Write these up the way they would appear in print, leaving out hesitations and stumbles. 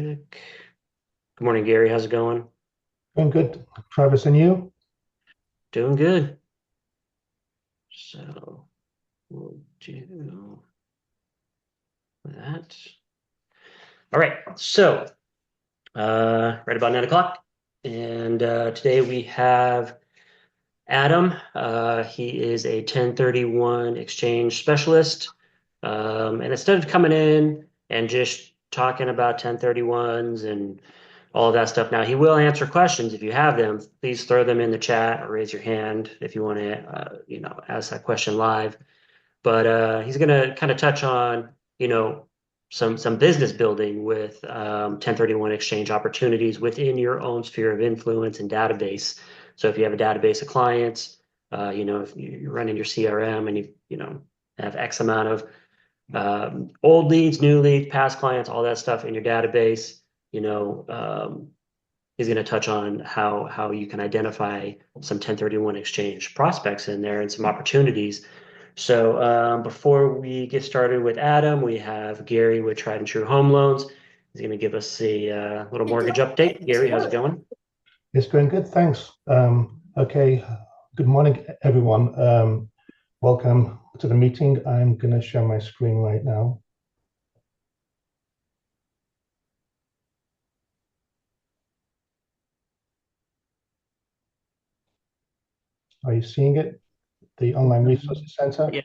Music. Good morning, Gary. How's it going? Doing good, Travis, and you? Doing good. So we'll do that. All right. So right about 9 o'clock. And today we have Adam. He is a 1031 exchange specialist. And instead of coming in and just talking about 1031s and all of that stuff, now he will answer questions if you have them. Please throw them in the chat or raise your hand if you want to, ask that question live. But he's going to kind of touch on, you know, some business building with 1031 exchange opportunities within your own sphere of influence and database. So if you have a database of clients, if you're running your CRM and you have X amount of old leads, new leads, past clients, all that stuff in your database, you know, he's going to touch on how you can identify some 1031 exchange prospects in there and some opportunities. So before we get started with Adam, we have Gary with Tried and True Home Loans. He's going to give us a little mortgage update. Gary, how's it going? It's going good, thanks. Okay, good morning, everyone. Welcome to the meeting. I'm going to share my screen right now. Are you seeing it? The Online Resources Center? Yeah.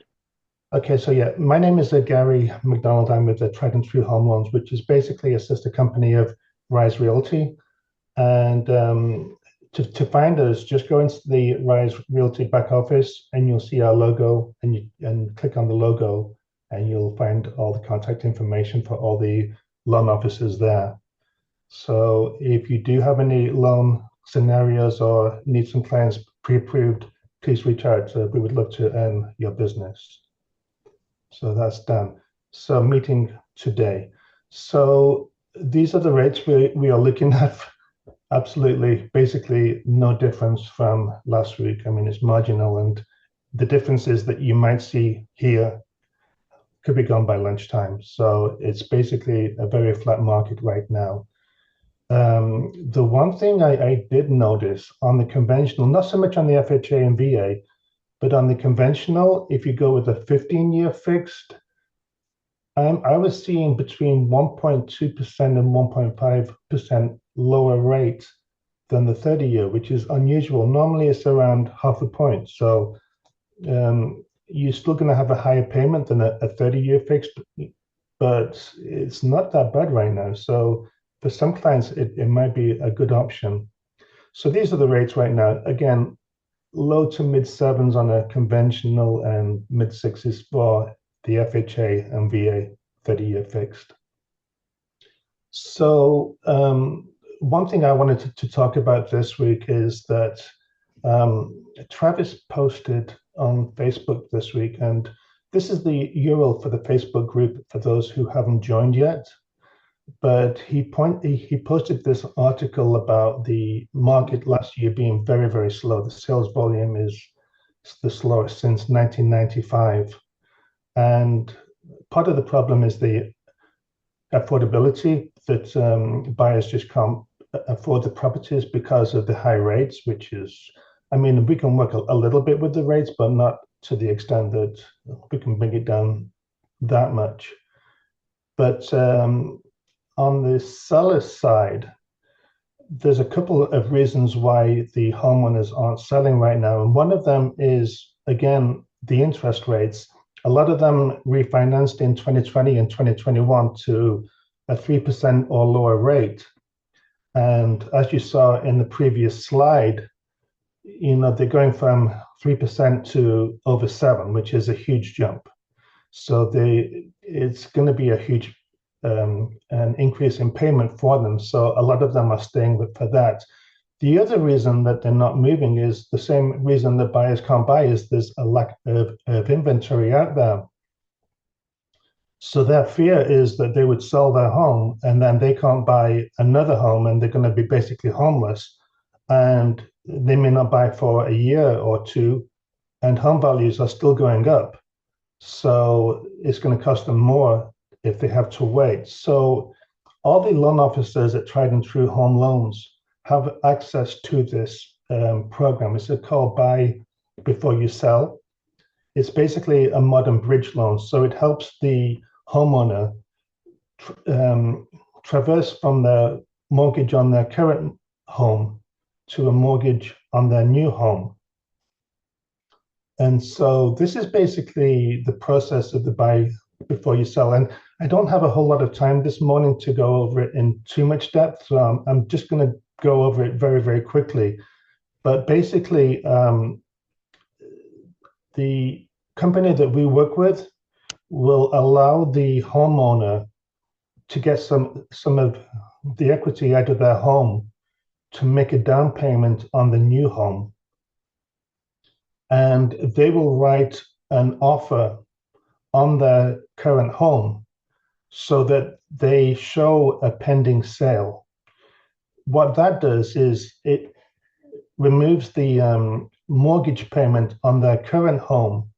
Okay, so yeah, my name is Gary McDonald. I'm with the Tried and True Home Loans, which is basically a sister company of Rise Realty. And to find us, just go into the Rise Realty back office and you'll see our logo and click on the logo and you'll find all the contact information for all the loan officers there. So if you do have any loan scenarios or need some clients pre-approved, please reach out. We would love to earn your business. So that's done. So meeting today. So these are the rates we are looking at. Absolutely, basically no difference from last week. I mean, it's marginal, and the difference is that you might see here could be gone by lunchtime. So it's basically a very flat market right now. The one thing I did notice on the conventional, not so much on the FHA and VA, but on the conventional, if you go with a 15-year fixed, I was seeing between 1.2% and 1.5% lower rate than the 30-year, which is unusual. Normally it's around half a point. So you're still going to have a higher payment than a 30-year fixed, but it's not that bad right now. So for some clients, it might be a good option. So these are the rates right now. Again, low to mid sevens on a conventional and mid sixes for the FHA and VA 30-year fixed. So one thing I wanted to talk about this week is that Travis posted on Facebook this week, and this is the URL for the Facebook group for those who haven't joined yet. But he posted this article about the market last year being very, very slow. The sales volume is the slowest since 1995. And part of the problem is the affordability that buyers just can't afford the properties because of the high rates, which is, I mean, we can work a little bit with the rates, but not to the extent that we can bring it down that much. But on the seller side, there's a couple of reasons why the homeowners aren't selling right now. And one of them is, again, the interest rates. A lot of them refinanced in 2020 and 2021 to a 3% or lower rate. And as you saw in the previous slide, they're going from 3% to over 7, which is a huge jump. So it's going to be a huge an increase in payment for them. So a lot of them are staying for that. The other reason that they're not moving is the same reason that buyers can't buy is there's a lack of inventory out there. So their fear is that they would sell their home and then they can't buy another home and they're going to be basically homeless. And they may not buy for a year or two, and home values are still going up. So it's going to cost them more if they have to wait. So all the loan officers at Tried and True Home Loans have access to this program. It's called Buy Before You Sell. It's basically a modern bridge loan. So it helps the homeowner traverse from the mortgage on their current home to a mortgage on their new home. And so this is basically the process of the buy before you sell. And I don't have a whole lot of time this morning to go over it in too much depth. So I'm just going to go over it very, very quickly. But basically, the company that we work with will allow the homeowner to get some of the equity out of their home to make a down payment on the new home. And they will write an offer on their current home so that they show a pending sale. What that does is it removes the mortgage payment on their current home,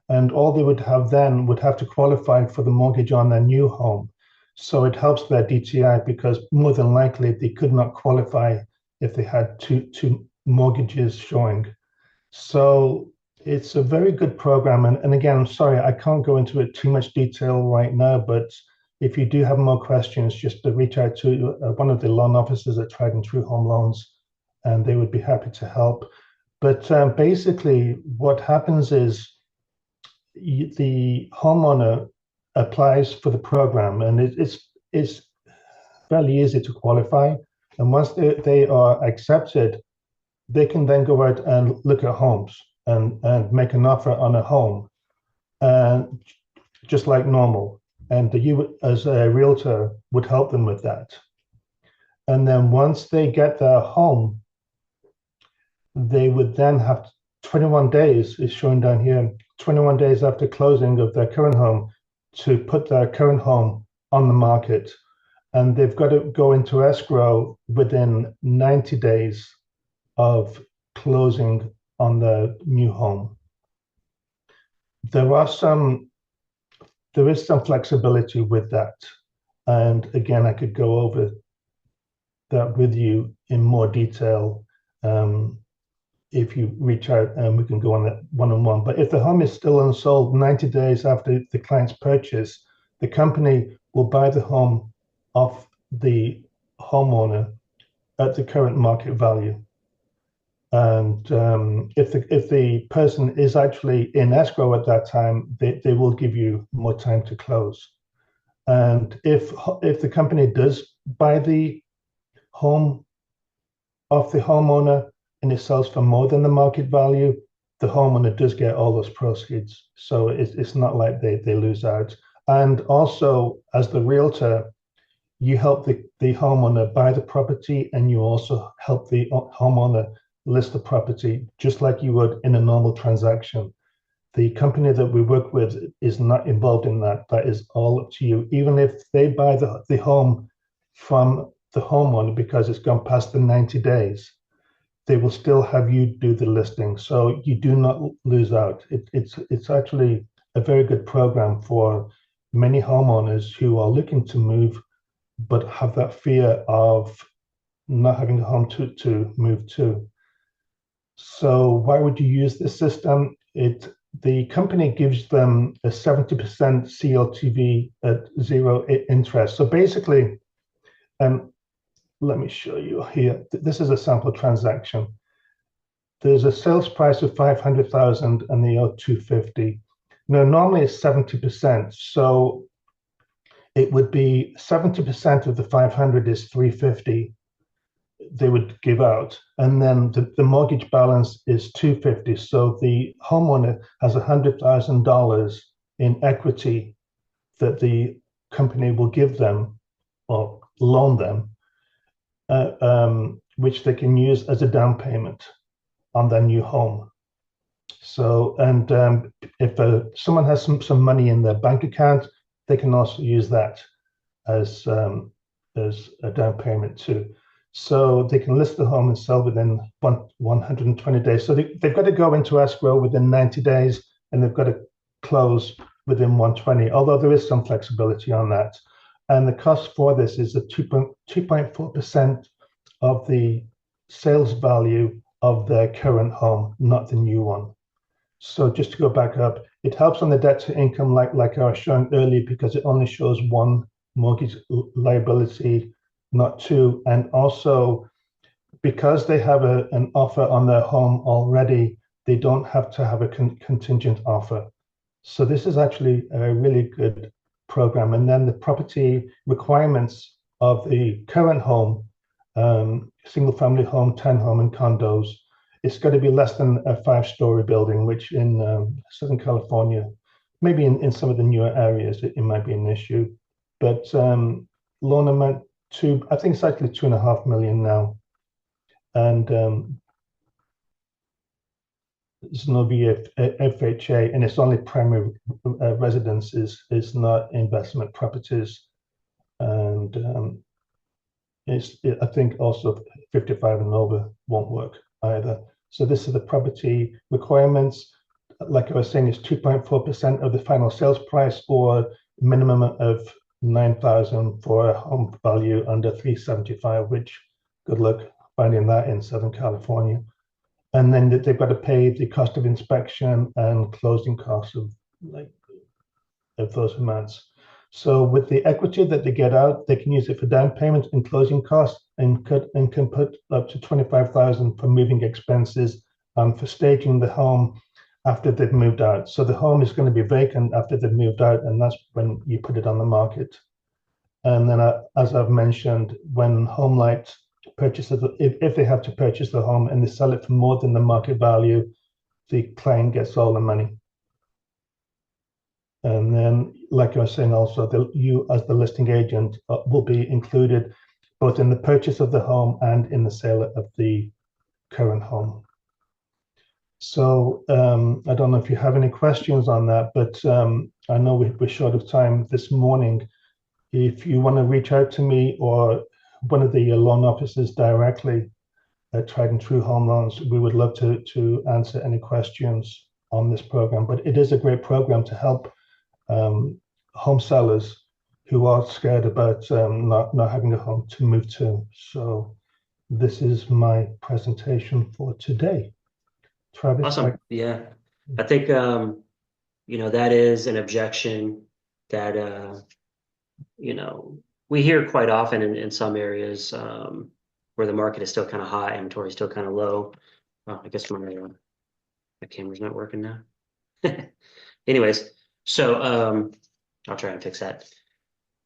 and all they would have then would have to qualify for the mortgage on their new home. So it helps their DTI because more than likely they could not qualify if they had two mortgages showing. So it's a very good program. And again, I'm sorry, I can't go into it too much detail right now, but if you do have more questions, just to reach out to one of the loan officers at Tried and True Home Loans, and they would be happy to help. But basically, what happens is the homeowner applies for the program, and it's fairly easy to qualify. And once they are accepted, they can then go out and look at homes and make an offer on a home, and just like normal. And you, as a realtor, would help them with that. And then once they get their home, they would then have 21 days, is shown down here, 21 days after closing of their current home to put their current home on the market. And they've got to go into escrow within 90 days of closing on the new home. There is some flexibility with that. And again, I could go over that with you in more detail if you reach out, and we can go on that one-on-one. But if the home is still unsold 90 days after the client's purchase, the company will buy the home off the homeowner at the current market value. And if the person is actually in escrow at that time, they will give you more time to close. And if the company does buy the home off the homeowner and it sells for more than the market value, the homeowner does get all those proceeds. So it's not like they lose out. And also, as the realtor, you help the homeowner buy the property, and you also help the homeowner list the property, just like you would in a normal transaction. The company that we work with is not involved in that. That is all up to you. Even if they buy the home from the homeowner because it's gone past the 90 days, they will still have you do the listing. So you do not lose out. It's actually a very good program for many homeowners who are looking to move, but have that fear of not having a home to move to. So why would you use this system? The company gives them a 70% CLTV at zero interest. So basically, let me show you here. This is a sample transaction. There's a sales price of 500,000 and they owe 250. Now, normally it's 70%. So it would be 70% of the 500 is 350 they would give out. And then the mortgage balance is 250. So the homeowner has $100,000 in equity that the company will give them or loan them, which they can use as a down payment on their new home. So, and if someone has some money in their bank account, they can also use that as a down payment too. So they can list the home and sell within 120 days. So they've got to go into escrow within 90 days, and they've got to close within 120, although there is some flexibility on that. And the cost for this is a 2.4% of the sales value of their current home, not the new one. So just to go back up, it helps on the debt to income, like I was showing earlier, because it only shows one mortgage liability, not two. And also, because they have an offer on their home already, they don't have to have a contingent offer. So this is actually a really good program. And then the property requirements of the current home, single family home, townhome, and condos, it's got to be less than a 5-story building, which in Southern California, maybe in some of the newer areas, it might be an issue. But loan amount to, I think it's actually 2.5 million now. And it's no FHA, and it's only primary residences. It's not investment properties, and I think also 55 and over won't work either. So this is the property requirements. Like I was saying, it's 2.4% of the final sales price, or minimum of 9,000 for a home value under 375. Which, good luck finding that in Southern California. And then they've got to pay the cost of inspection and closing costs of those amounts. So with the equity that they get out, they can use it for down payment and closing costs, and can put up to 25,000 for moving expenses and for staging the home after they've moved out. So the home is going to be vacant after they've moved out, and that's when you put it on the market. And then, as I've mentioned, when HomeLight purchases, if they have to purchase the home and they sell it for more than the market value, the client gets all the money. And then, like I was saying, also, you as the listing agent will be included both in the purchase of the home and in the sale of the current home. So I don't know if you have any questions on that, but I know we're short of time this morning. If you want to reach out to me or one of the loan officers directly at Tried and True Home Loans, we would love to answer any questions on this program. But it is a great program to help home sellers who are scared about not having a home to move to. So this is my presentation for today. Travis, Awesome. Yeah. I think, that is an objection that, we hear quite often in some areas where the market is still kind of high, inventory is still kind of low. Oh, I guess my camera's not working now. Anyways, so I'll try and fix that.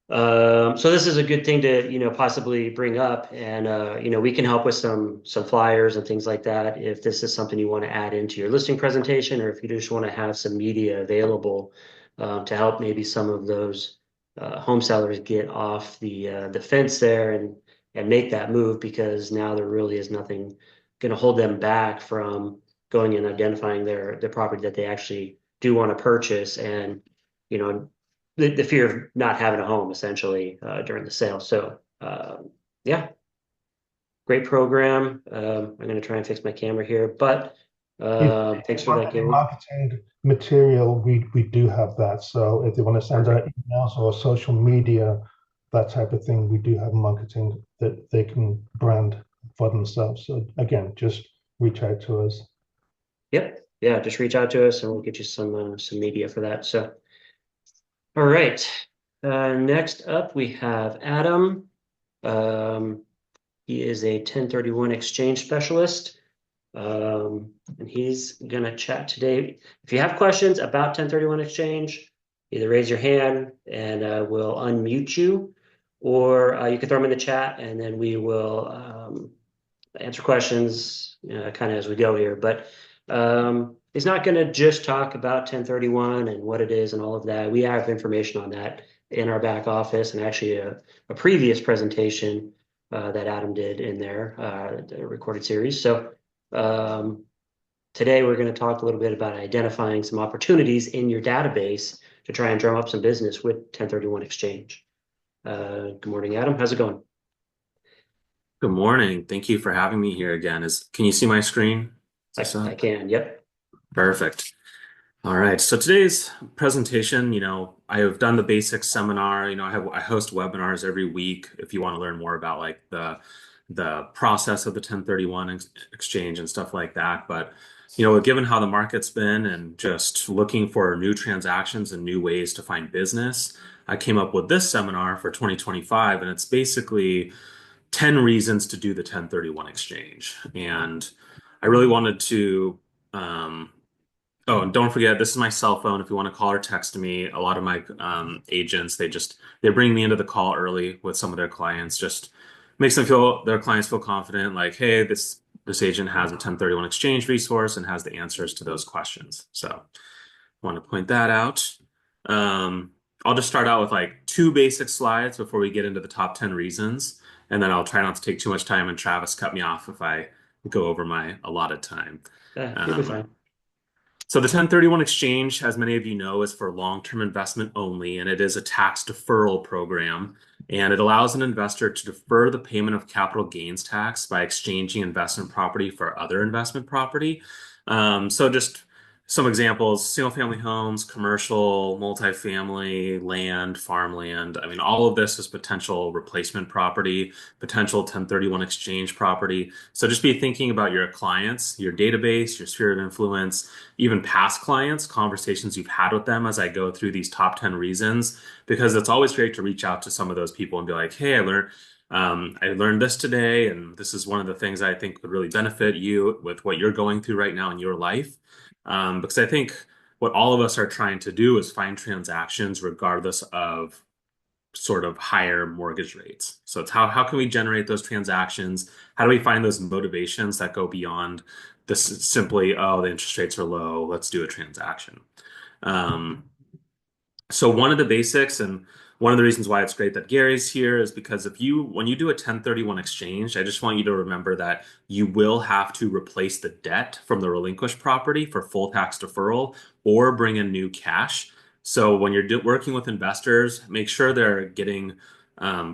So this is a good thing to, possibly bring up, and we can help with some flyers and things like that if this is something you want to add into your listing presentation, or if you just want to have some media available to help maybe some of those home sellers get off the fence there and make that move, because now there really is nothing going to hold them back from going and identifying the property that they actually do want to purchase, and the fear of not having a home essentially during the sale. So yeah, great program. I'm going to try and fix my camera here, but thanks for that, Gary. marketing material, we do have that. So if they want to send out emails or social media, that type of thing, we do have marketing that they can brand for themselves. So again, just reach out to us. Yep. Yeah, just reach out to us and we'll get you some media for that. So, all right. Next up, we have Adam. He is a 1031 exchange specialist. And he's going to chat today. If you have questions about 1031 exchange, either raise your hand and we'll unmute you, or you can throw them in the chat and then we will answer questions kind of as we go here. But he's not going to just talk about 1031 and what it is and all of that. We have information on that in our back office, and actually a previous presentation that Adam did in there, the recorded series. So today we're going to talk a little bit about identifying some opportunities in your database to try and drum up some business with 1031 exchange. Good morning, Adam. How's it going? Good morning. Thank you for having me here again. Can you see my screen? I can, yep. Perfect. All right. So today's presentation, I have done the basics seminar. I host webinars every week if you want to learn more about like the process of the 1031 exchange and stuff like that. But given how the market's been and just looking for new transactions and new ways to find business, I came up with this seminar for 2025, and it's basically 10 reasons to do the 1031 exchange. And I really wanted to um, Oh, and don't forget, this is my cell phone. If you want to call or text me, a lot of my agents, they bring me into the call early with some of their clients. Just makes their clients feel confident, like, hey, this agent has a 1031 exchange resource and has the answers to those questions. So I want to point that out. Um, I'll just start out with like two basic slides before we get into the top 10 reasons, and then I'll try not to take too much time. And Travis, cut me off if I go over my allotted time. You'll be Um, fine. so the 1031 exchange, as many of you know, is for long-term investment only, and it is a tax deferral program. And it allows an investor to defer the payment of capital gains tax by exchanging investment property for other investment property. So just some examples, single-family homes, commercial, multifamily, land, farmland. I mean, all of this is potential replacement property, potential 1031 exchange property. So just be thinking about your clients, your database, your sphere of influence, even past clients, conversations you've had with them as I go through these top 10 reasons, because it's always great to reach out to some of those people and be like, hey, I learned this today, and this is one of the things I think would really benefit you with what you're going through right now in your life. Because I think what all of us are trying to do is find transactions regardless of sort of higher mortgage rates. So it's how can we generate those transactions? How do we find those motivations that go beyond this simply, oh, the interest rates are low, let's do a transaction. Um, so one of the basics and one of the reasons why it's great that Gary's here is because when you do a 1031 exchange, I just want you to remember that you will have to replace the debt from the relinquished property for full tax deferral or bring in new cash. So when you're working with investors, make sure they're getting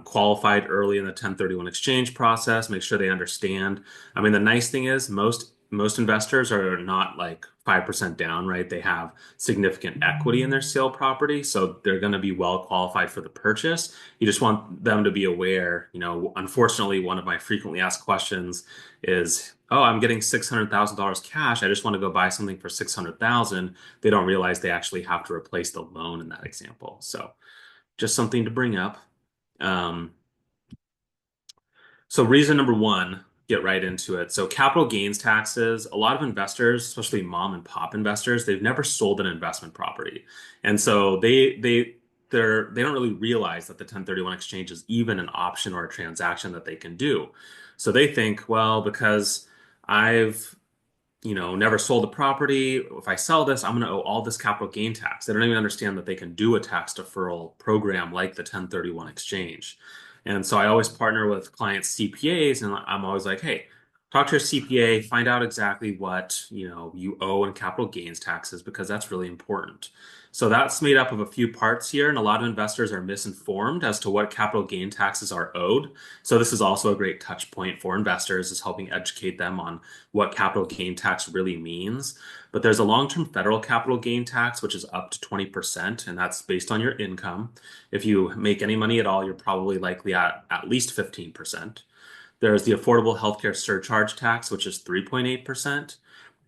qualified early in the 1031 exchange process. Make sure they understand. I mean, the nice thing is most investors are not like 5% down, right? They have significant equity in their sale property, so they're going to be well qualified for the purchase. You just want them to be aware. Unfortunately, one of my frequently asked questions is, "Oh, I'm getting $600,000 cash. I just want to go buy something for 600,000." They don't realize they actually have to replace the loan in that example. So, just something to bring up. Um, so reason number one, get right into it. So capital gains taxes, a lot of investors, especially mom and pop investors, they've never sold an investment property. And so they don't really realize that the 1031 exchange is even an option or a transaction that they can do. So they think, well, because I've never sold a property. If I sell this, I'm going to owe all this capital gain tax. They don't even understand that they can do a tax deferral program like the 1031 exchange. And so I always partner with clients' CPAs, and I'm always like, hey, talk to your CPA, find out exactly what, you owe in capital gains taxes because that's really important. So that's made up of a few parts here, and a lot of investors are misinformed as to what capital gain taxes are owed. So this is also a great touch point for investors, is helping educate them on what capital gain tax really means. But there's a long-term federal capital gain tax, which is up to 20%, and that's based on your income. If you make any money at all, you're probably likely at least 15%. There's the affordable healthcare surcharge tax, which is 3.8%.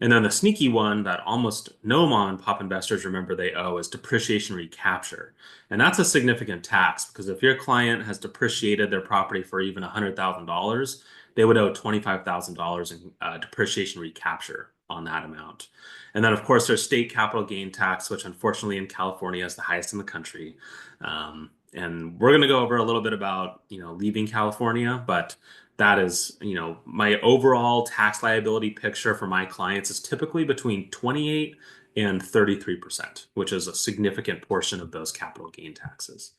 And then the sneaky one that almost no mom and pop investors remember they owe is depreciation recapture. And that's a significant tax because if your client has depreciated their property for even $100,000, they would owe $25,000 in depreciation recapture on that amount. And then, of course, there's state capital gain tax, which unfortunately in California is the highest in the country. And we're going to go over a little bit about, leaving California, but that is, my overall tax liability picture for my clients is typically between 28 and 33%, which is a significant portion of those capital gain taxes.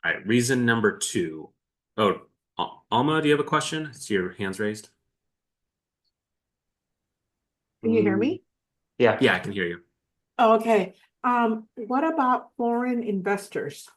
All right, reason number two. Oh, Alma, do you have a question? I see your hands raised. Can you hear Mm, me? yeah. Yeah, I can hear you. Oh, okay. What about foreign investors?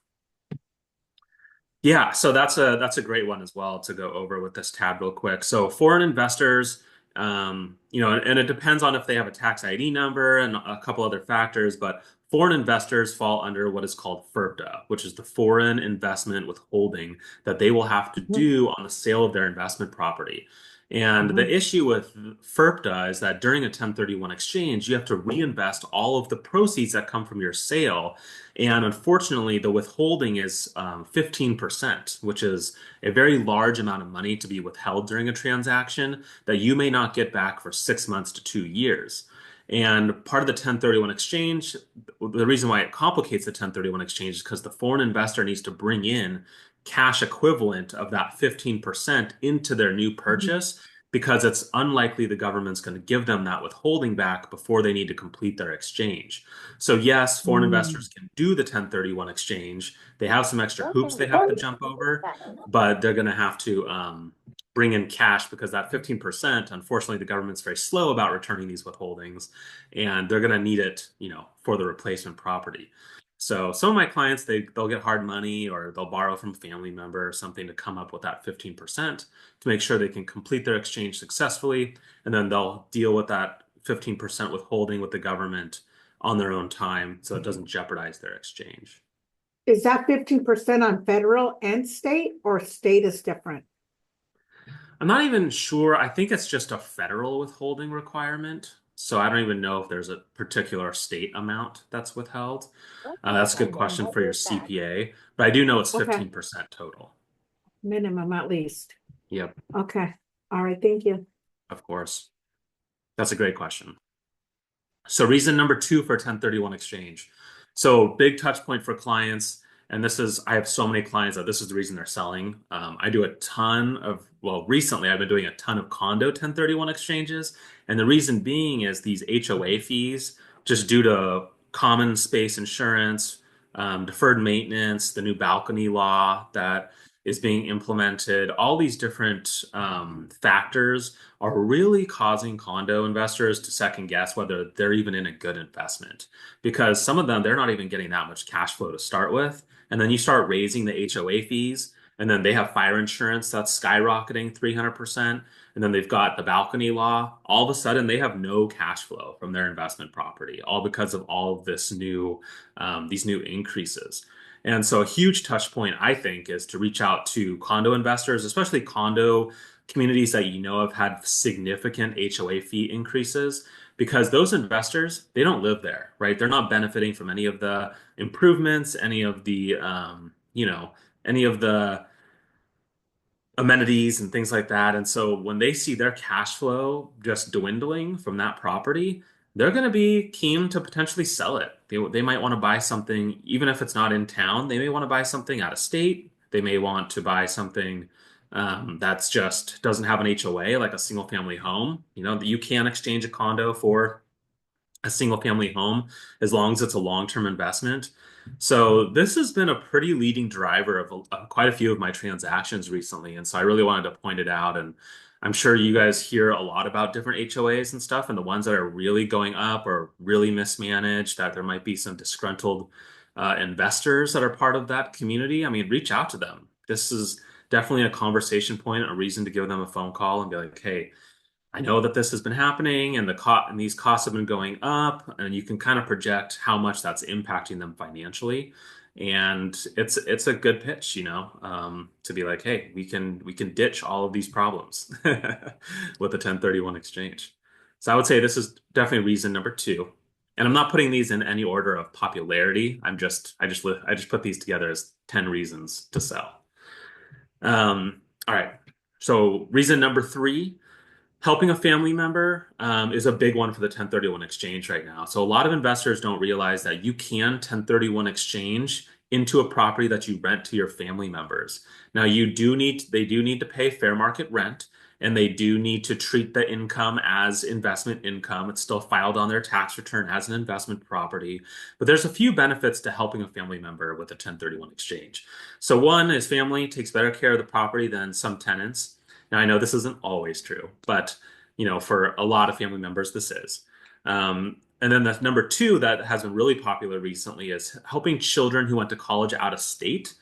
Yeah, so that's a great one as well to go over with this tab real quick. So foreign investors, and it depends on if they have a tax ID number and a couple other factors, but foreign investors fall under what is called FIRPTA, which is the foreign investment withholding that they will have to Mhm. do on the sale of their investment property. And the Mhm. issue with FIRPTA is that during a 1031 exchange, you have to reinvest all of the proceeds that come from your sale, and unfortunately, the withholding is 15%, which is a very large amount of money to be withheld during a transaction that you may not get back for 6 months to 2 years. And part of the 1031 exchange, the reason why it complicates the 1031 exchange is because the foreign investor needs to bring in cash equivalent of that 15% into their new Mhm. purchase, because it's unlikely the government's going to give them that withholding back before they need to complete their exchange. So yes, foreign Mm. investors can do the 1031 exchange. They have some extra hoops they have to jump over, but they're going to have to bring in cash because that 15%, unfortunately, the government's very slow about returning these withholdings, and they're going to need it, for the replacement property. So some of my clients, they'll get hard money or they'll borrow from a family member or something to come up with that 15% to make sure they can complete their exchange successfully, and then they'll deal with that 15% withholding with the government on their own time so it doesn't jeopardize their exchange. Is that 15% on federal and state, or state is different? I'm not even sure. I think it's just a federal withholding requirement. So I don't even know if there's a particular state amount that's withheld. That's a good question for your CPA, but I do know it's Okay, 15% total. minimum at least. Yep, Okay, all right, thank you. of course. That's a great question. So reason number two for 1031 exchange. So big touch point for clients, and I have so many clients that this is the reason they're selling. I do a ton of, well, recently I've been doing a ton of condo 1031 exchanges. And the reason being is these HOA fees, just due to common space insurance, deferred maintenance, the new balcony law that is being implemented, all these different factors are really causing condo investors to second guess whether they're even in a good investment, because some of them, they're not even getting that much cash flow to start with. And then you start raising the HOA fees, and then they have fire insurance that's skyrocketing 300%. And then they've got the balcony law. All of a sudden, they have no cash flow from their investment property, all because of all of these new increases. And so, a huge touch point, I think, is to reach out to condo investors, especially condo communities that have had significant HOA fee increases, because those investors, they don't live there, right? They're not benefiting from any of the improvements, any of the amenities and things like that. And so when they see their cash flow just dwindling from that property, they're going to be keen to potentially sell it. They might want to buy something, even if it's not in town. They may want to buy something out of state. They may want to buy something that's just doesn't have an HOA, like a single family home. You can exchange a condo for a single family home as long as it's a long-term investment. So this has been a pretty leading driver of quite a few of my transactions recently. And so I really wanted to point it out. And I'm sure you guys hear a lot about different HOAs and stuff, and the ones that are really going up or really mismanaged, that there might be some disgruntled investors that are part of that community. I mean, reach out to them. This is definitely a conversation point, a reason to give them a phone call and be like, hey, I know that this has been happening, and these costs have been going up, and you can kind of project how much that's impacting them financially. And it's a good pitch, to be like, hey, we can ditch all of these problems with the 1031 exchange. So I would say this is definitely reason number two. And I'm not putting these in any order of popularity. I just put these together as 10 reasons to sell. All right. So reason number three, helping a family member is a big one for the 1031 exchange right now. So a lot of investors don't realize that you can 1031 exchange into a property that you rent to your family members. Now they do need to pay fair market rent, and they do need to treat the income as investment income. It's still filed on their tax return as an investment property. But there's a few benefits to helping a family member with a 1031 exchange. So one is family takes better care of the property than some tenants. Now, I know this isn't always true, but for a lot of family members, this is. And then the number two that has been really popular recently is helping children who went to college out of state.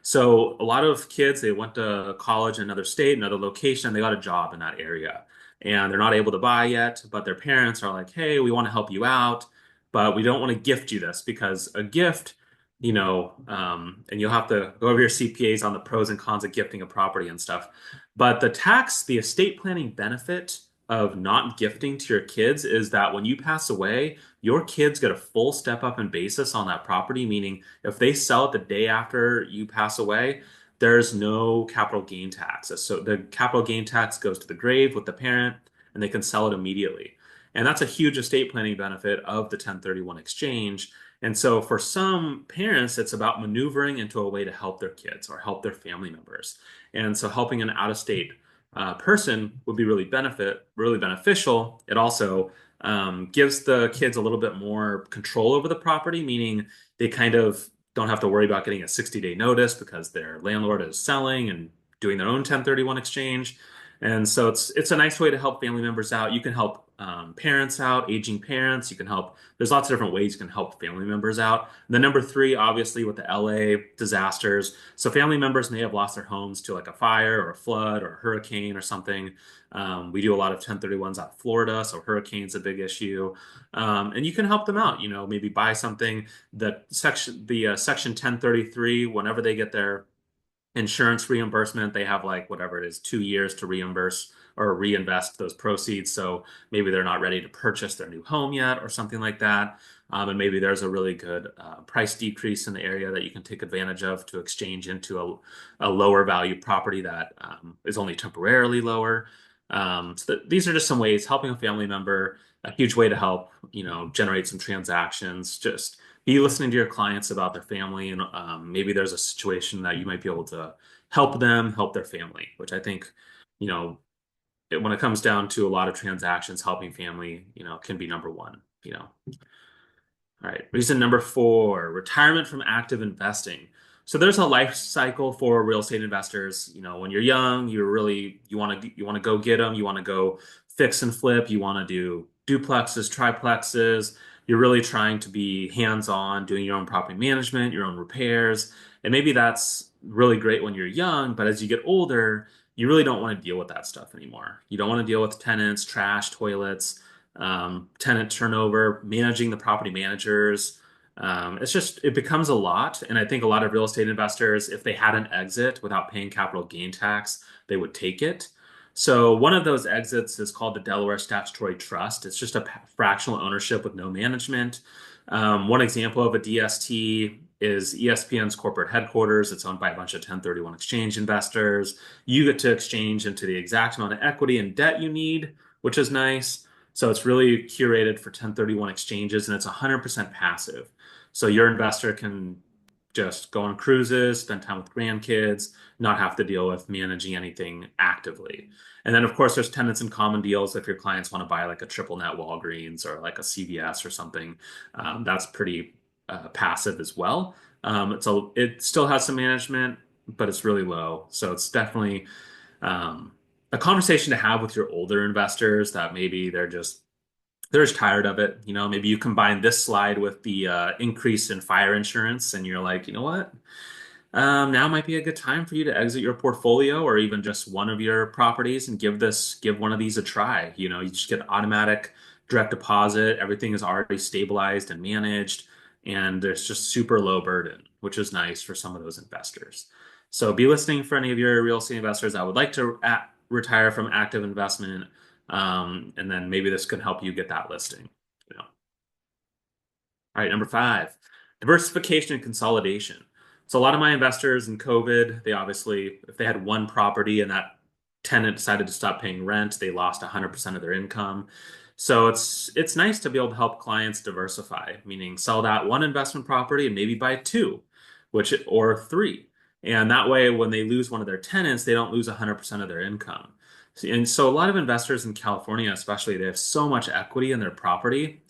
So a lot of kids, they went to college in another state, another location, and they got a job in that area. And they're not able to buy yet, but their parents are like, hey, we want to help you out, but we don't want to gift you this because a gift, and you'll have to go over your CPAs on the pros and cons of gifting a property and stuff. But the estate planning benefit of not gifting to your kids is that when you pass away, your kids get a full step up in basis on that property, meaning if they sell it the day after you pass away, there's no capital gain tax. So the capital gain tax goes to the grave with the parent and they can sell it immediately. And that's a huge estate planning benefit of the 1031 exchange. And so for some parents, it's about maneuvering into a way to help their kids or help their family members. And so helping an out-of-state person would be really beneficial. It also gives the kids a little bit more control over the property, meaning they kind of don't have to worry about getting a 60-day notice because their landlord is selling and doing their own 1031 exchange. And so it's a nice way to help family members out. You can help parents out, aging parents. You can help. There's lots of different ways you can help family members out. And then number three, obviously, with the LA disasters. So family members may have lost their homes to like a fire or a flood or a hurricane or something. We do a lot of 1031s out of Florida, so hurricane's a big issue. And you can help them out. Maybe buy something that section 1033 whenever they get their insurance reimbursement. They have like whatever it is, 2 years to reimburse or reinvest those proceeds. So maybe they're not ready to purchase their new home yet or something like that. And maybe there's a really good price decrease in the area that you can take advantage of to exchange into a lower value property that is only temporarily lower. These are just some ways helping a family member, a huge way to help, generate some transactions. Just be listening to your clients about their family, and maybe there's a situation that you might be able to help them help their family, which I think, when it comes down to a lot of transactions, helping family, can be number one. All right, reason number four, retirement from active investing. So there's a life cycle for real estate investors. When you're young, you want to go get them, you want to go fix and flip, you want to do duplexes, triplexes. You're really trying to be hands-on, doing your own property management, your own repairs. And maybe that's really great when you're young, but as you get older, you really don't want to deal with that stuff anymore. You don't want to deal with tenants, trash, toilets, tenant turnover, managing the property managers. It becomes a lot. And I think a lot of real estate investors, if they had an exit without paying capital gain tax, they would take it. So one of those exits is called the Delaware Statutory Trust. It's just a fractional ownership with no management. One example of a DST is ESPN's corporate headquarters. It's owned by a bunch of 1031 exchange investors. You get to exchange into the exact amount of equity and debt you need, which is nice. So it's really curated for 1031 exchanges, and it's 100% passive. So your investor can just go on cruises, spend time with grandkids, not have to deal with managing anything actively. And then, of course, there's tenants in common deals if your clients want to buy like a triple net Walgreens or like a CVS or something. That's pretty passive as well. It still has some management, but it's really low. So it's definitely a conversation to have with your older investors that maybe they're just tired of it. Maybe you combine this slide with the increase in fire insurance, and you're like, you know what? Now might be a good time for you to exit your portfolio or even just one of your properties and give one of these a try. You just get automatic direct deposit. Everything is already stabilized and managed, and there's just super low burden, which is nice for some of those investors. So be listening for any of your real estate investors that would like to retire from active investment. And then maybe this could help you get that listing. All right, number five, diversification and consolidation. So a lot of my investors in COVID, they obviously, if they had one property and that tenant decided to stop paying rent, they lost 100% of their income. So it's nice to be able to help clients diversify, meaning sell that one investment property and maybe buy two, or three. And that way, when they lose one of their tenants, they don't lose 100% of their income. And so a lot of investors in California, especially, they have so much equity in their property.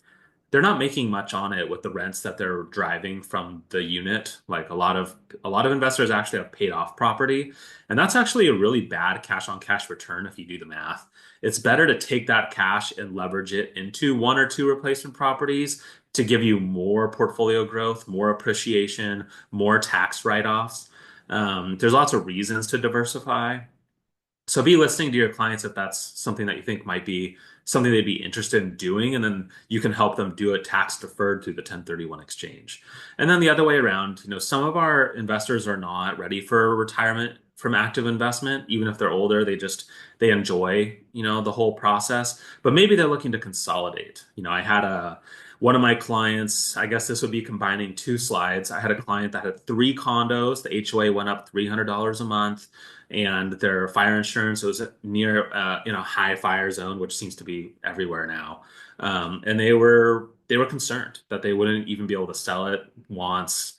They're not making much on it with the rents that they're driving from the unit. Like a lot of investors actually have paid off property, and that's actually a really bad cash on cash return if you do the math. It's better to take that cash and leverage it into one or two replacement properties to give you more portfolio growth, more appreciation, more tax write-offs. There's lots of reasons to diversify. So be listening to your clients if that's something that you think might be something they'd be interested in doing, and then you can help them do it tax deferred through the 1031 exchange. And then the other way around, some of our investors are not ready for retirement from active investment, even if they're older, they enjoy, the whole process, but maybe they're looking to consolidate. I had one of my clients, I guess this would be combining two slides. I had a client that had three condos. The HOA went up $300 a month, and their fire insurance was near in a high fire zone, which seems to be everywhere now. And they were concerned that they wouldn't even be able to sell it once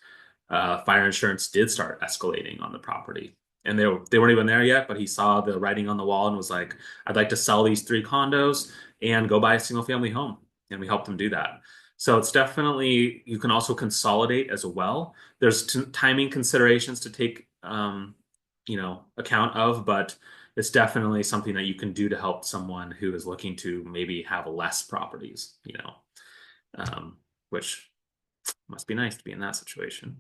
fire insurance did start escalating on the property. And they weren't even there yet, but he saw the writing on the wall and was like, "I'd like to sell these three condos and go buy a single family home." And we helped them do that. So it's definitely, you can also consolidate as well. There's timing considerations to take account of, but it's definitely something that you can do to help someone who is looking to maybe have less properties, which must be nice to be in that situation.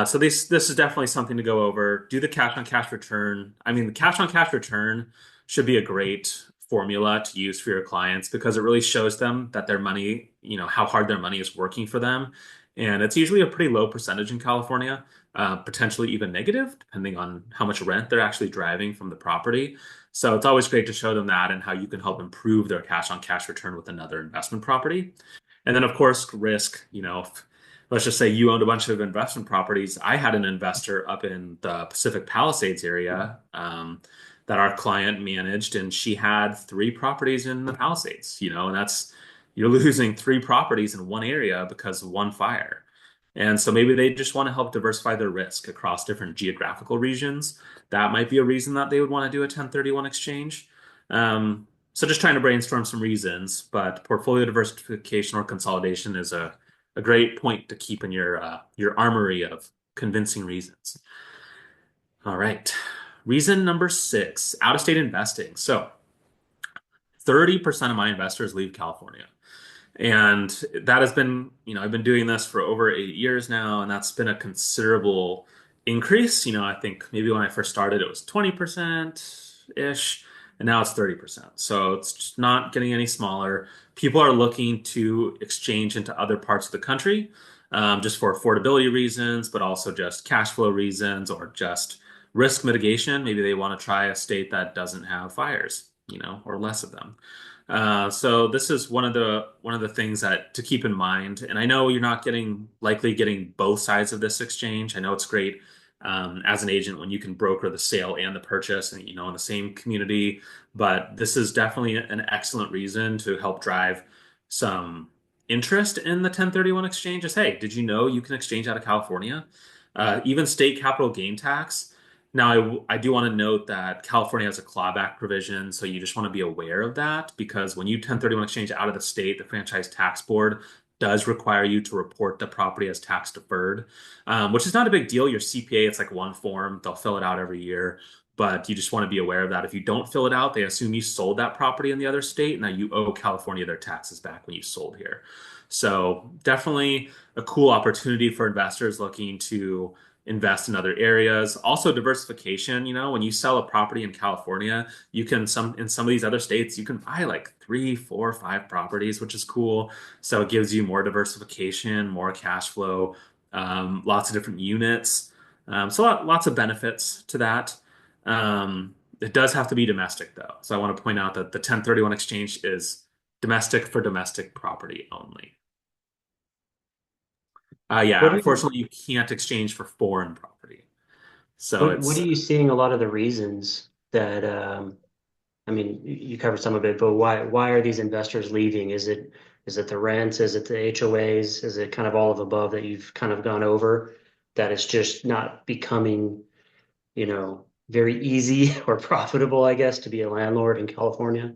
So this is definitely something to go over. Do the cash on cash return. I mean, the cash on cash return should be a great formula to use for your clients because it really shows them that their money, how hard their money is working for them. And it's usually a pretty low percentage in California, potentially even negative, depending on how much rent they're actually driving from the property. So it's always great to show them that and how you can help improve their cash on cash return with another investment property. And then, of course, risk, let's just say you owned a bunch of investment properties. I had an investor up in the Pacific Palisades area that our client managed, and she had three properties in the Palisades, and you're losing three properties in one area because of one fire. And so maybe they just want to help diversify their risk across different geographical regions. That might be a reason that they would want to do a 1031 exchange. So just trying to brainstorm some reasons, but portfolio diversification or consolidation is a great point to keep in your armory of convincing reasons. All right. Reason number 6, out-of-state investing. So 30% of my investors leave California. And that has been, I've been doing this for over 8 years now, and that's been a considerable increase. I think maybe when I first started, it was 20%-ish, and now it's 30%. So it's just not getting any smaller. People are looking to exchange into other parts of the country, just for affordability reasons, but also just cash flow reasons or just risk mitigation. Maybe they want to try a state that doesn't have fires, or less of them. So this is one of the things that to keep in mind. And I know you're not likely getting both sides of this exchange. I know it's great as an agent when you can broker the sale and the purchase and in the same community. But this is definitely an excellent reason to help drive some interest in the 1031 exchange. Is, hey, did you know you can exchange out of California? Even state capital gain tax. Now, I do want to note that California has a clawback provision, so you just want to be aware of that because when you 1031 exchange out of the state, the Franchise Tax Board does require you to report the property as tax deferred, which is not a big deal. Your CPA, it's like one form. They'll fill it out every year, but you just want to be aware of that. If you don't fill it out, they assume you sold that property in the other state. Now you owe California their taxes back when you sold here. So definitely a cool opportunity for investors looking to invest in other areas. Also diversification, when you sell a property in California, you can in some of these other states, you can buy like 3, 4, 5 properties, which is cool. So it gives you more diversification, more cash flow, lots of different units. So lots of benefits to that. It does have to be domestic though. So I want to point out that the 1031 exchange is domestic for domestic property only. What Yeah, are you, unfortunately, you can't exchange for foreign property. So what are it's you seeing a lot of the reasons that I mean, you covered some of it, but why are these investors leaving? Is it the rents? Is it the HOAs? Is it kind of all of above that you've kind of gone over that it's just not becoming, very easy or profitable, I guess, to be a landlord in California?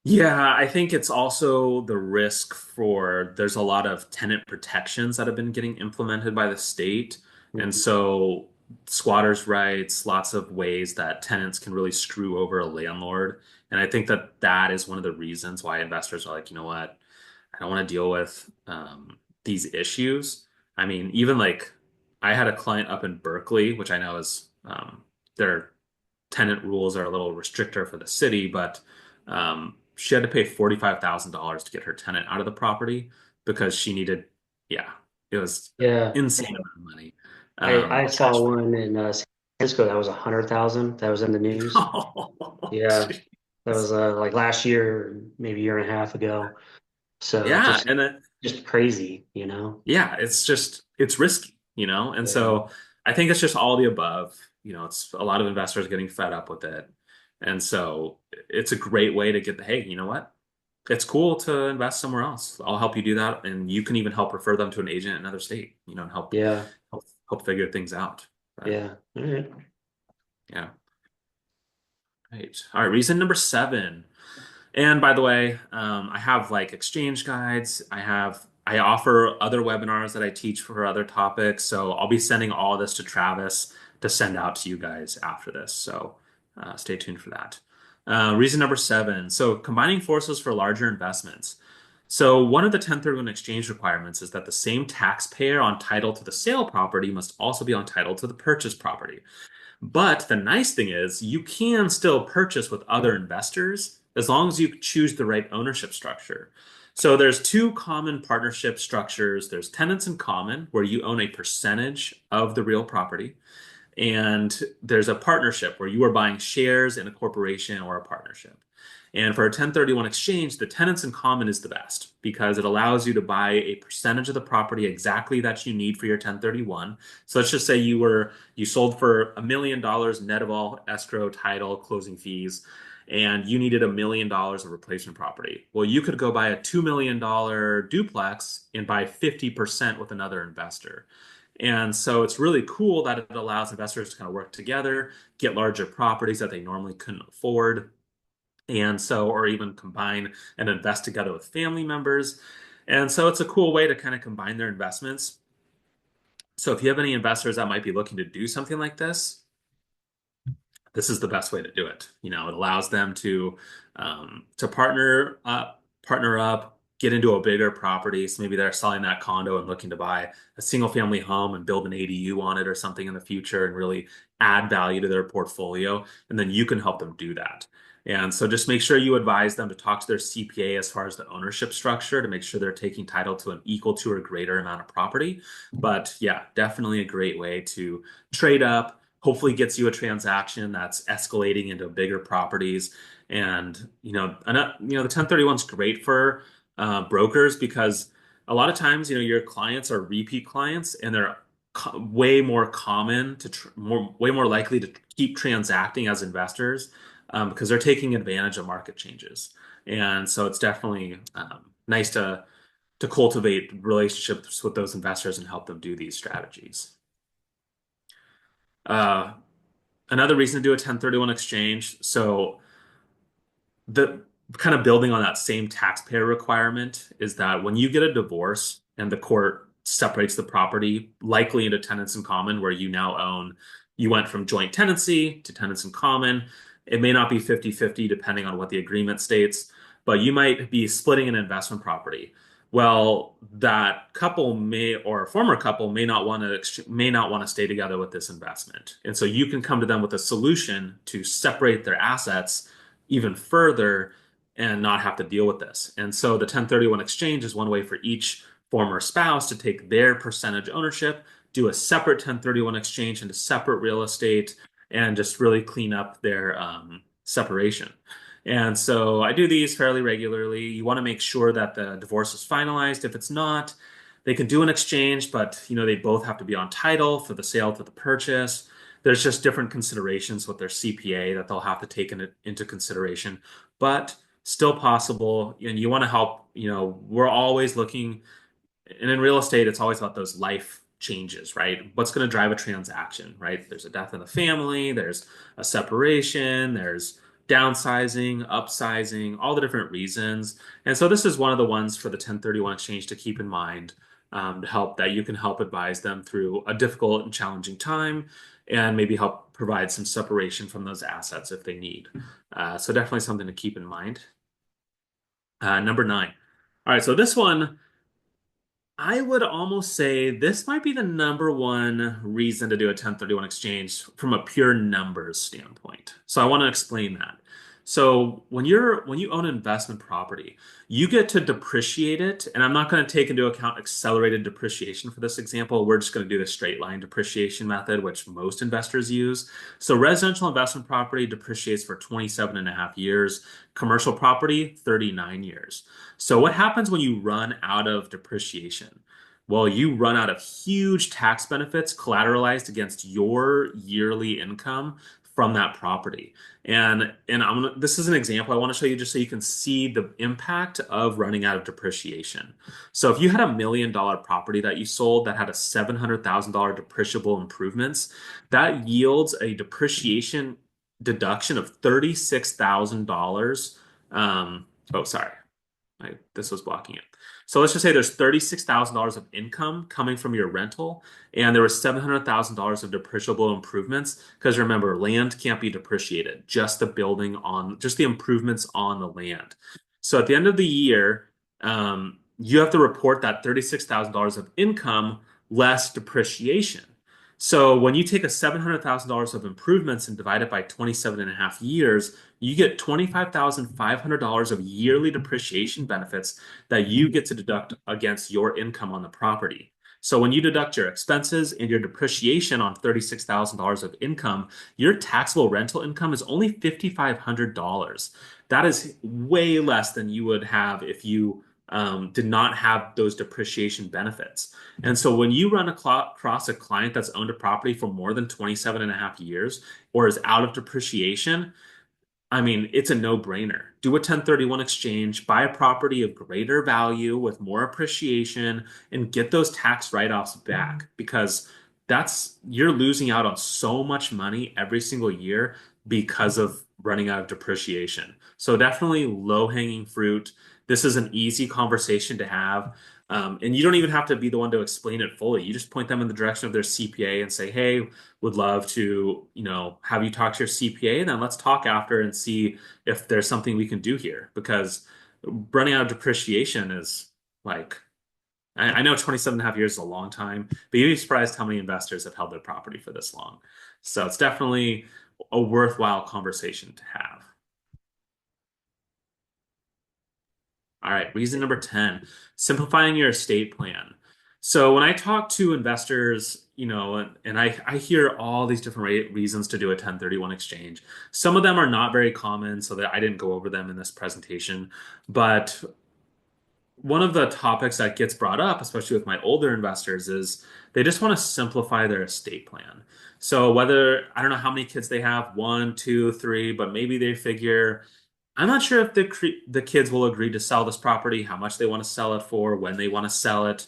Yeah, I think it's also the risk for there's a lot of tenant protections that have been getting implemented by the state. And Mhm. so squatters' rights, lots of ways that tenants can really screw over a landlord. And I think that that is one of the reasons why investors are like, you know what, I don't want to deal with these issues. I mean, even like I had a client up in Berkeley, which I know is their tenant rules are a little restrictor for the city, but she had to pay $45,000 to get her tenant out of the property because she needed, yeah, it was Yeah. insane amount of money. I saw Cash. one in San Francisco that was 100,000. That was in the news. Oh, Yeah. That jeez. was like last year, maybe a year and a half ago. So Yeah, and it, just crazy, you know? yeah, it's risky, and Yeah. so I think it's just all the above. It's a lot of investors getting fed up with it, and so it's a great way to get the hey, you know what? It's cool to invest somewhere else. I'll help you do that, and you can even help refer them to an agent in another state, and Yeah. help figure things out. But Yeah. All right. yeah, right. All right, reason number 7. And by the way, I have like exchange guides. I offer other webinars that I teach for other topics. So I'll be sending all this to Travis to send out to you guys after this. So stay tuned for that. Reason number 7. So combining forces for larger investments. So one of the 1031 exchange requirements is that the same taxpayer on title to the sale property must also be on title to the purchase property. But the nice thing is you can still purchase with other investors as long as you choose the right ownership structure. So there's two common partnership structures. There's tenants in common, where you own a percentage of the real property. And there's a partnership where you are buying shares in a corporation or a partnership. And for a 1031 exchange, the tenants in common is the best because it allows you to buy a percentage of the property exactly that you need for your 1031. So let's just say you sold for $1 million net of all escrow, title, closing fees, and you needed $1 million of replacement property. Well, you could go buy a $2 million duplex and buy 50% with another investor. And so it's really cool that it allows investors to kind of work together, get larger properties that they normally couldn't afford. And so, or even combine and invest together with family members. And so it's a cool way to kind of combine their investments. So if you have any investors that might be looking to do something like this is the best way to do it. It allows them to partner up, get into a bigger property. So maybe they're selling that condo and looking to buy a single family home and build an ADU on it or something in the future and really add value to their portfolio. And then you can help them do that. And so just make sure you advise them to talk to their CPA as far as the ownership structure to make sure they're taking title to an equal to or greater amount of property. But yeah, definitely a great way to trade up, hopefully gets you a transaction that's escalating into bigger properties. And the 1031 is great for brokers because a lot of times your clients are repeat clients and they're way more common way more likely to keep transacting as investors because they're taking advantage of market changes. And so it's definitely nice to cultivate relationships with those investors and help them do these strategies. Uh, Another reason to do a 1031 exchange. So the kind of building on that same taxpayer requirement is that when you get a divorce and the court separates the property, likely into tenants in common, where you went from joint tenancy to tenants in common. It may not be 50-50 depending on what the agreement states, but you might be splitting an investment property. Well, that couple or a former couple may not want to stay together with this investment. And so you can come to them with a solution to separate their assets even further and not have to deal with this. And so the 1031 exchange is one way for each former spouse to take their percentage ownership, do a separate 1031 exchange into separate real estate, and just really clean up their separation. And so I do these fairly regularly. You want to make sure that the divorce is finalized. If it's not, they can do an exchange, but they both have to be on title for the sale to the purchase. There's just different considerations with their CPA that they'll have to take into consideration, but still possible. And you want to help, we're always looking, and in real estate, it's always about those life changes, right? What's going to drive a transaction, right? There's a death in the family, there's a separation, there's downsizing, upsizing, all the different reasons. And so this is one of the ones for the 1031 exchange to keep in mind, to help that you can help advise them through a difficult and challenging time and maybe help provide some separation from those assets if they need. So definitely something to keep in mind. Number 9. All right, so this one I would almost say this might be the number one reason to do a 1031 exchange from a pure numbers standpoint. So I want to explain that. So when you own an investment property, you get to depreciate it, and I'm not going to take into account accelerated depreciation for this example. We're just going to do the straight line depreciation method, which most investors use. So residential investment property depreciates for 27 and a half years, commercial property 39 years. So what happens when you run out of depreciation? Well, you run out of huge tax benefits collateralized against your yearly income from that property. This is an example I want to show you just so you can see the impact of running out of depreciation. So if you had $1 million property that you sold that had a $700,000 depreciable improvements, that yields a depreciation deduction of $36,000. Oh, sorry. This was blocking it. So let's just say there's $36,000 of income coming from your rental, and there was $700,000 of depreciable improvements. Because remember, land can't be depreciated, just just the improvements on the land. So at the end of the year, you have to report that $36,000 of income less depreciation. So when you take a $700,000 of improvements and divide it by 27 and a half years, you get $25,500 of yearly depreciation benefits that you get to deduct against your income on the property. So when you deduct your expenses and your depreciation on $36,000 of income, your taxable rental income is only $5,500. That is way less than you would have if you did not have those depreciation benefits. And so when you run across a client that's owned a property for more than 27 and a half years or is out of depreciation, I mean, it's a no-brainer. Do a 1031 exchange, buy a property of greater value with more appreciation, and get those tax write-offs back because you're losing out on so much money every single year because of running out of depreciation. So definitely low-hanging fruit. This is an easy conversation to have. And you don't even have to be the one to explain it fully. You just point them in the direction of their CPA and say, hey, would love to, have you talk to your CPA, and then let's talk after and see if there's something we can do here. Because running out of depreciation is like, I know 27 and a half years is a long time, but you'd be surprised how many investors have held their property for this long. So it's definitely a worthwhile conversation to have. All right, reason number 10, simplifying your estate plan. So when I talk to investors, and I hear all these different reasons to do a 1031 exchange. Some of them are not very common, so that I didn't go over them in this presentation. But one of the topics that gets brought up, especially with my older investors, is they just want to simplify their estate plan. So whether, I don't know how many kids they have, one, two, three, but maybe they figure, I'm not sure if the kids will agree to sell this property, how much they want to sell it for, when they want to sell it.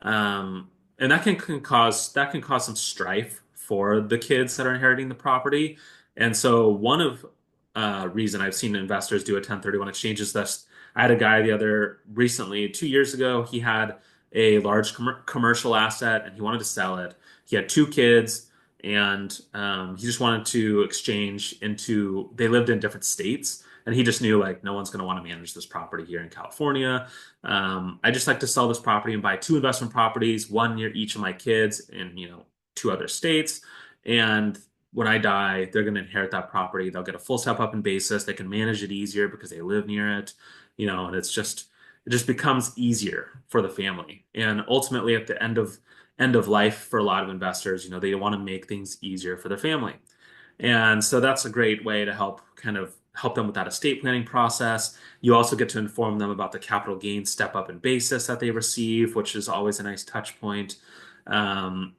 And that can cause some strife for the kids that are inheriting the property. And so one of reason I've seen investors do a 1031 exchange is that I had a guy the other recently, 2 years ago, he had a large commercial asset and he wanted to sell it. He had two kids and he just wanted to exchange they lived in different states. And he just knew like no one's going to want to manage this property here in California. I just like to sell this property and buy two investment properties, one near each of my kids in, two other states. And when I die, they're going to inherit that property. They'll get a full step up in basis. They can manage it easier because they live near it, and it just becomes easier for the family. And ultimately, at the end of life for a lot of investors, they want to make things easier for their family. And so that's a great way to help them with that estate planning process. You also get to inform them about the capital gains step up in basis that they receive, which is always a nice touch point. And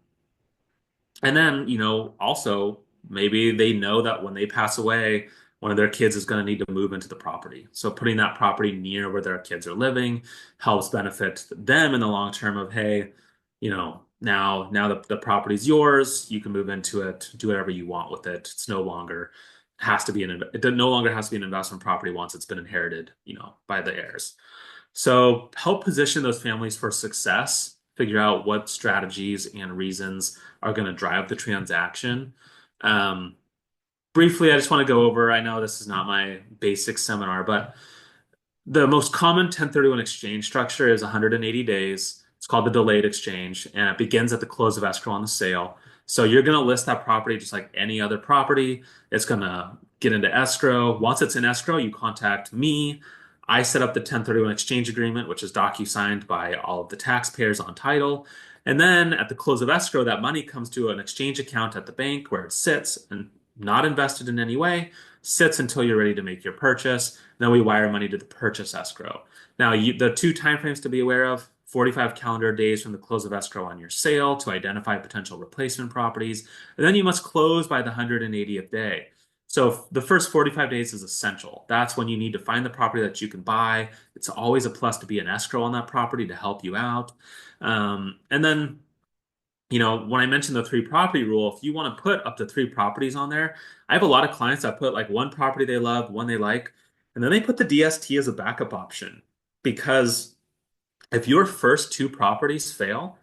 then, also maybe they know that when they pass away, one of their kids is going to need to move into the property. So putting that property near where their kids are living helps benefit them in the long term of, hey, now the property's yours, you can move into it, do whatever you want with it. It no longer has to be an investment property once it's been inherited, by the heirs. So help position those families for success, figure out what strategies and reasons are going to drive the transaction. Briefly, I just want to go over, I know this is not my basic seminar, but the most common 1031 exchange structure is 180 days. It's called the delayed exchange, and it begins at the close of escrow on the sale. So you're going to list that property just like any other property. It's going to get into escrow. Once it's in escrow, you contact me. I set up the 1031 exchange agreement, which is docu-signed by all of the taxpayers on title. And then at the close of escrow, that money comes to an exchange account at the bank where it sits and not invested in any way, sits until you're ready to make your purchase. Then we wire money to the purchase escrow. Now, the two timeframes to be aware of: 45 calendar days from the close of escrow on your sale to identify potential replacement properties. And then you must close by the 180th day. So the first 45 days is essential. That's when you need to find the property that you can buy. It's always a plus to be an escrow on that property to help you out. And then, when I mentioned the three property rule, if you want to put up to three properties on there, I have a lot of clients that put like one property they love, one they like, and then they put the DST as a backup option. Because if your first two properties fail,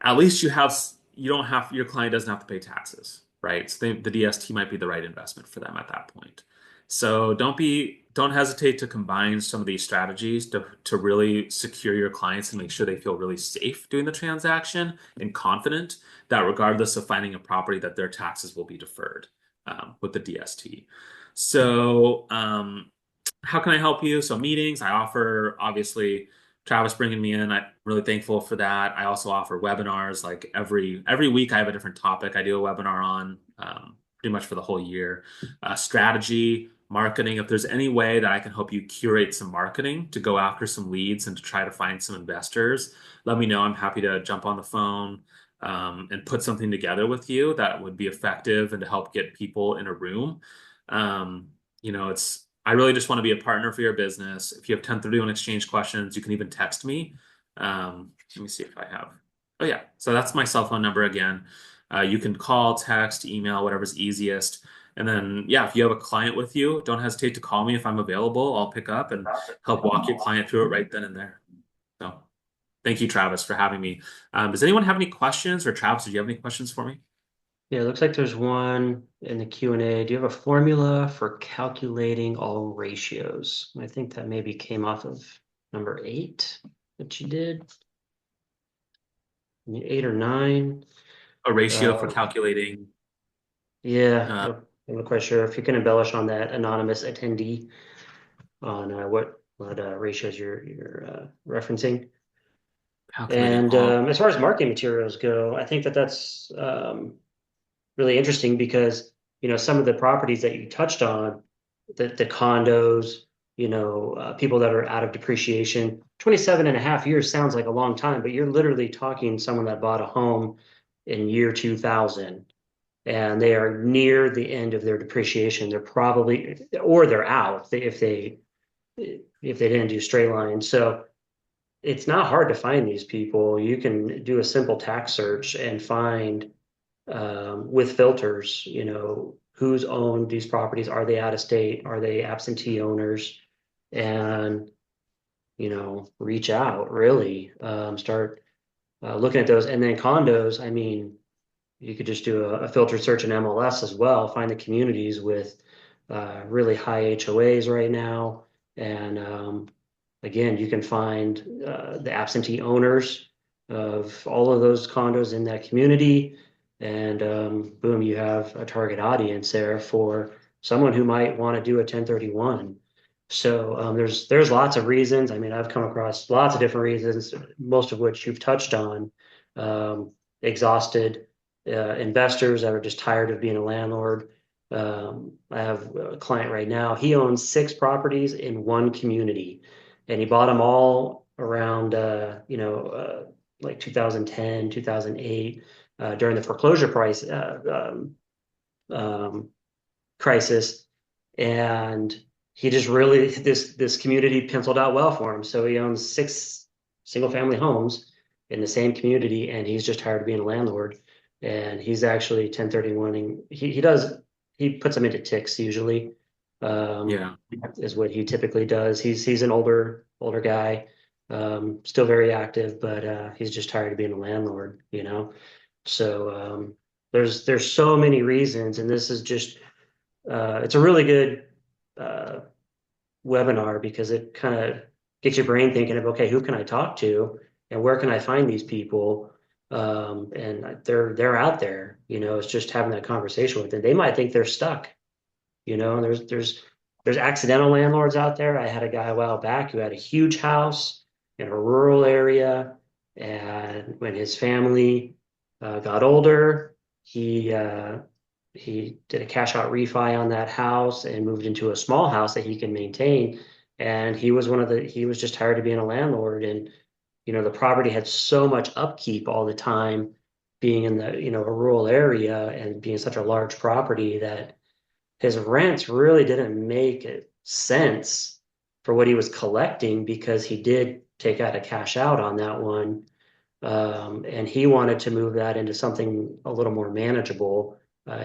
at least you don't have, your client doesn't have to pay taxes, right? So the DST might be the right investment for them at that point. So don't hesitate to combine some of these strategies to really secure your clients and make sure they feel really safe doing the transaction and confident that regardless of finding a property, that their taxes will be deferred with the DST. So how can I help you? So meetings, I offer, obviously, Travis bringing me in. I'm really thankful for that. I also offer webinars. Like every week, I have a different topic I do a webinar on, pretty much for the whole year. Strategy, marketing. If there's any way that I can help you curate some marketing to go after some leads and to try to find some investors, let me know. I'm happy to jump on the phone and put something together with you that would be effective and to help get people in a room. I really just want to be a partner for your business. If you have 1031 exchange questions, you can even text me. Let me see if I have. Oh yeah, so that's my cell phone number again. You can call, text, email, whatever's easiest. And then, yeah, if you have a client with you, don't hesitate to call me if I'm available. I'll pick up and help walk your client through it right then and there. So thank you, Travis, for having me. Does anyone have any questions? Or Travis, do you have any questions for me? Yeah, it looks like there's one in the Q&A. Do you have a formula for calculating all ratios? I think that maybe came off of number 8 that you did. 8 or 9. A ratio for calculating. Yeah, I'm not quite sure if you can embellish on that anonymous attendee on what ratios you're referencing. Calculating And all. as far as marketing materials go, I think that's really interesting because, some of the properties that you touched on, the condos, people that are out of depreciation, 27 and a half years sounds like a long time, but you're literally talking someone that bought a home in year 2000 and they are near the end of their depreciation. They're probably, or they're out if they didn't do straight line. So it's not hard to find these people. You can do a simple tax search and find with filters, who's owned these properties. Are they out of state? Are they absentee owners? And, reach out really, start looking at those. And then condos, I mean, you could just do a filter search in MLS as well, find the communities with really high HOAs right now. And again, you can find the absentee owners of all of those condos in that community. And boom, you have a target audience there for someone who might want to do a 1031. So there's lots of reasons. I mean, I've come across lots of different reasons, most of which you've touched on. Exhausted investors that are just tired of being a landlord. I have a client right now. He owns 6 properties in one community, and he bought them all around, like 2010, 2008, during the foreclosure crisis. And he just really, this community penciled out well for him. So he owns 6 single family homes in the same community, and he's just tired of being a landlord. And he's actually 1031ing. He puts them into ticks usually. Yeah. Is what he typically does. He's an older guy, still very active, but he's just tired of being a landlord, So there's so many reasons, and this is just it's a really good webinar because it kind of gets your brain thinking of, okay, who can I talk to? and where can I find these people? And they're out there, it's just having that conversation with them. They might think they're stuck, and there's accidental landlords out there. I had a guy a while back who had a huge house in a rural area, and when his family got older, he did a cash out refi on that house and moved into a small house that he can maintain. And he was just tired of being a landlord. And, the property had so much upkeep all the time, being in a rural area and being such a large property that his rents really didn't make sense for what he was collecting because he did take out a cash out on that one. And he wanted to move that into something a little more manageable.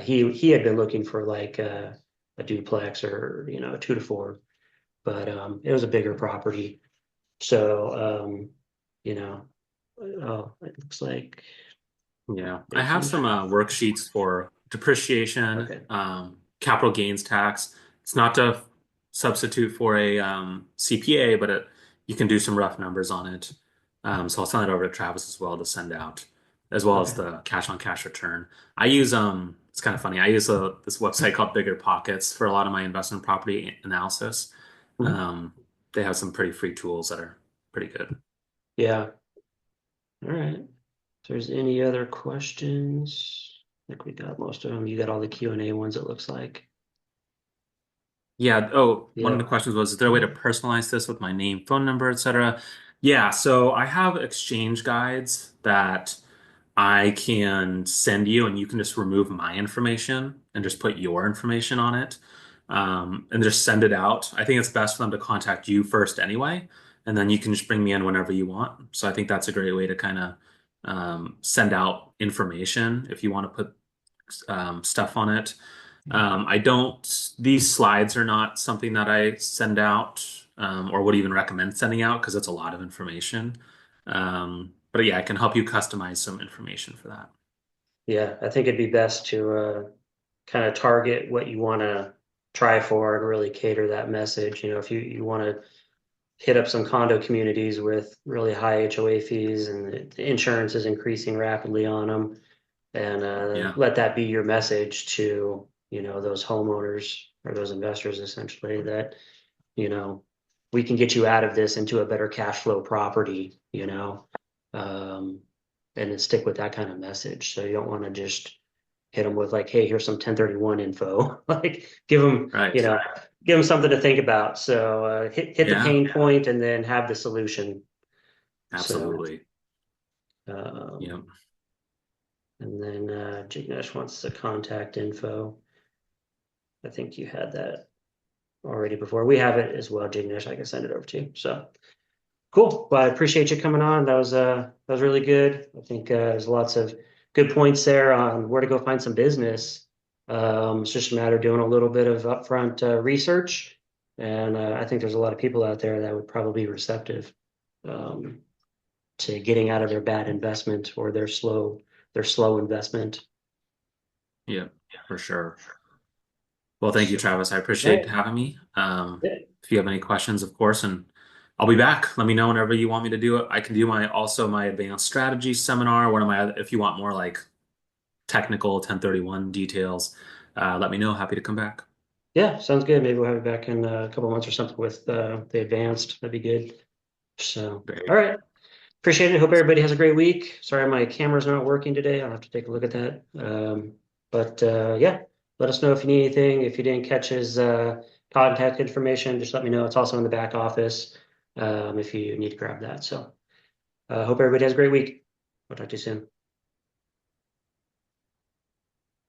He had been looking for like a duplex or a 2 to 4, but it was a bigger property. So you know, it looks like Yeah, I they have finished. some worksheets for depreciation, Okay. capital gains tax. It's not to substitute for a CPA, but you can do some rough numbers on it. So I'll send it over to Travis as well to send out, as well as Okay. the cash on cash return. I use it's kind of funny. I use this website called Bigger Pockets for a lot of my investment property analysis. Mhm. Um, they have some pretty free tools that are pretty good. Yeah. All right. If there's any other questions, I think we got most of them. You got all the Q&A ones, it looks like. Yeah. Oh, one of the Yeah. questions was, is there a way to personalize this with my name, phone number, etc.? Yeah. So I have exchange guides that I can send you, and you can just remove my information and just put your information on it, and just send it out. I think it's best for them to contact you first anyway, and then you can just bring me in whenever you want. So I think that's a great way to kind of send out information if you want to put stuff on it. I don't, these slides are not something that I send out or would even recommend sending out because it's a lot of information. But yeah, I can help you customize some information for that. Yeah, I think it'd be best to kind of target what you want to try for and really cater that message. If you want to hit up some condo communities with really high HOA fees and the insurance is increasing rapidly on them, and Yeah, let that be your message to, those homeowners or those investors essentially that, you know, we can get you out of this into a better cash flow property, um, and then stick with that kind of message. So you don't want to just hit them with like, hey, here's some 1031 info. Like give them, right. give them something to think about. So hit the Yeah, pain point and then have the solution. So absolutely. Yeah. um, and then Jignesh wants the contact info. I think you had that already before. We have it as well, Jignesh. I can send it over to you. So cool. Well, I appreciate you coming on. That was really good. I think there's lots of good points there on where to go find some business. It's just a matter of doing a little bit of upfront research, and I think there's a lot of people out there that would probably be receptive um, to getting out of their bad investment or their slow investment. Yeah, for sure. Well, thank you, So, Travis. I all appreciate right. having me. Yeah. If you have any questions, of course, and I'll be back. Let me know whenever you want me to do it. I can do my advanced strategy seminar. One of my if you want more like technical 1031 details, let me know. Happy to come back. Yeah, sounds good. Maybe we'll have it back in a couple months or something with the advanced. That'd be good. So, all Great. right. Appreciate it. Hope everybody has a great week. Sorry, my camera's not working today. I'll have to take a look at that. But yeah, let us know if you need anything. If you didn't catch his contact information, just let me know. It's also in the back office if you need to grab that. So, hope everybody has a great week. I'll talk to you soon.